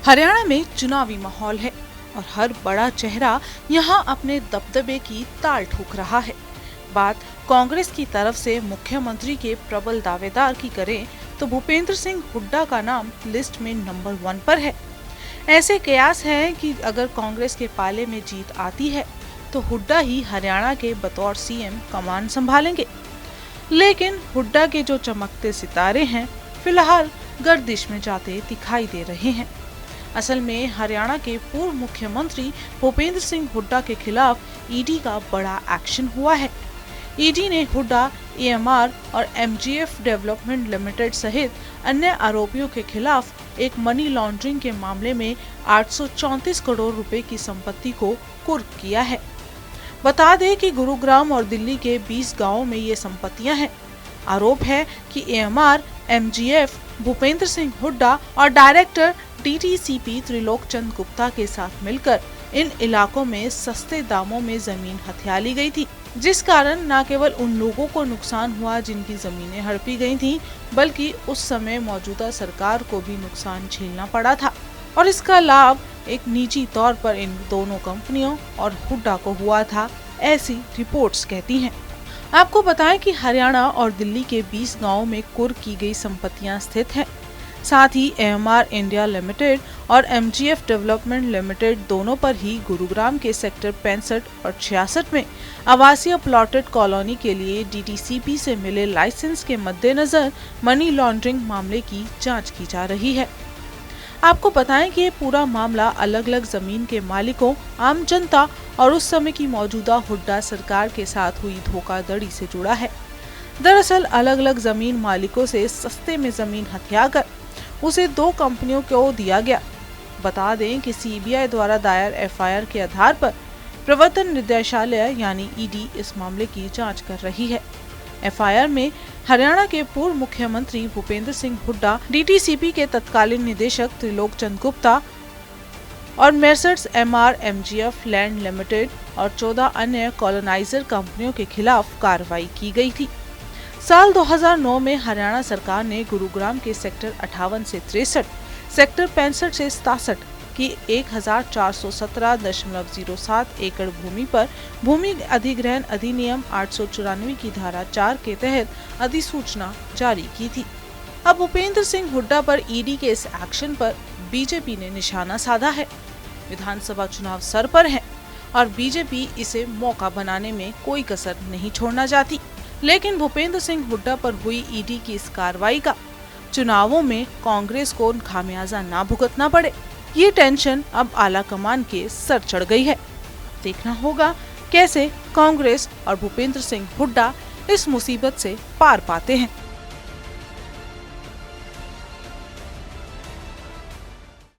हरियाणा में चुनावी माहौल है और हर बड़ा चेहरा यहां अपने दबदबे की ताल ठोक रहा है। बात कांग्रेस की तरफ से मुख्यमंत्री के प्रबल दावेदार की करें तो भूपेंद्र सिंह हुड्डा का नाम लिस्ट में नंबर 1 पर है। ऐसे कयास हैं कि अगर कांग्रेस के पाले में जीत आती है तो हुड्डा ही हरियाणा के बतौर सीएम कमान संभालेंगे। लेकिन हुड्डा के जो चमकते सितारे हैं फिलहाल गर्दिश में जाते दिखाई दे रहे हैं। असल में हरियाणा के पूर्व मुख्यमंत्री भूपेंद्र सिंह हुड्डा के खिलाफ ईडी का बड़ा एक्शन हुआ है। ईडी ने हुड्डा, एएमआर और एमजीएफ डेवलपमेंट लिमिटेड सहित अन्य आरोपियों के खिलाफ एक मनी लॉन्ड्रिंग के मामले में 834 करोड़ रुपए की संपत्ति को कुर्क किया है। बता दें कि गुरुग्राम और दिल्ली के 20 गांवों में ये संपत्तियां हैं। आरोप है कि एएमआर, एमजीएफ, भूपेंद्र सिंह हुड्डा और डायरेक्टर डीटीसीपी त्रिलोक चंद गुप्ता के साथ मिलकर इन इलाकों में सस्ते दामों में जमीन हथिया ली गई थी, जिस कारण न केवल उन लोगों को नुकसान हुआ जिनकी जमीनें हड़पी गई थीं, बल्कि उस समय मौजूदा सरकार को भी नुकसान झेलना पड़ा था। और इसका लाभ एक निजी तौर पर इन दोनों कंपनियों और हुड्डा को हुआ था, ऐसी रिपोर्ट्स कहती हैं। आपको बताएं कि हरियाणा और दिल्ली के 20 गांवों में कुर्क की गई संपत्तियां स्थित हैं। साथ ही एएमआर इंडिया लिमिटेड और एमजीएफ डेवलपमेंट लिमिटेड दोनों पर ही गुरुग्राम के सेक्टर 65 और 66 में आवासीय प्लॉटेड कॉलोनी के लिए डीटीसीपी से मिले लाइसेंस के मद्देनजर मनी लॉन्ड्रिंग मामले की जांच की जा रही है। आपको बताएं कि ये पूरा मामला अलग अलग जमीन के मालिकों, आम जनता और उस समय की मौजूदा हुड्डा सरकार के साथ हुई धोखाधड़ी से जुड़ा है। दरअसल अलग अलग जमीन मालिकों से सस्ते में जमीन हथियाकर उसे 2 कंपनियों को दिया गया। बता दें कि सीबीआई द्वारा दायर एफआईआर के आधार पर प्रवर्तन निदेशालय यानी ईडी इस मामले की जांच कर रही है। एफआईआर में हरियाणा के पूर्व मुख्यमंत्री भूपेंद्र सिंह हुड्डा, डीटीसीपी के तत्कालीन निदेशक त्रिलोक चंद गुप्ता और messrs MR, MGF land limited और 14 अन्य कॉलोनाइजर कंपनियों के खिलाफ कार्रवाई की गई थी। साल 2009 में हरियाणा सरकार ने गुरुग्राम के सेक्टर 58 से 63, सेक्टर 65 से 67 की 1417.07 एकड़ भूमि पर भूमि अधिग्रहण अधिनियम 894 की धारा 4 के तहत अधिसूचना जारी की थी। अब भूपेंद्र सिंह हुड्डा पर ईडी के इस एक्शन पर बीजेपी ने निशाना साधा है। विधानसभा चुनाव सर पर है और बीजेपी इसे मौका बनाने में कोई कसर नहीं छोड़ना चाहती। लेकिन भूपेंद्र सिंह हुड्डा पर हुई ईडी की इस कार्रवाई का चुनावों में कांग्रेस को खामियाजा ना भुगतना पड़े, ये टेंशन अब आला कमान के सर चढ़ गई है। देखना होगा कैसे कांग्रेस और भूपेंद्र सिंह हुड्डा इस मुसीबत से पार पाते हैं।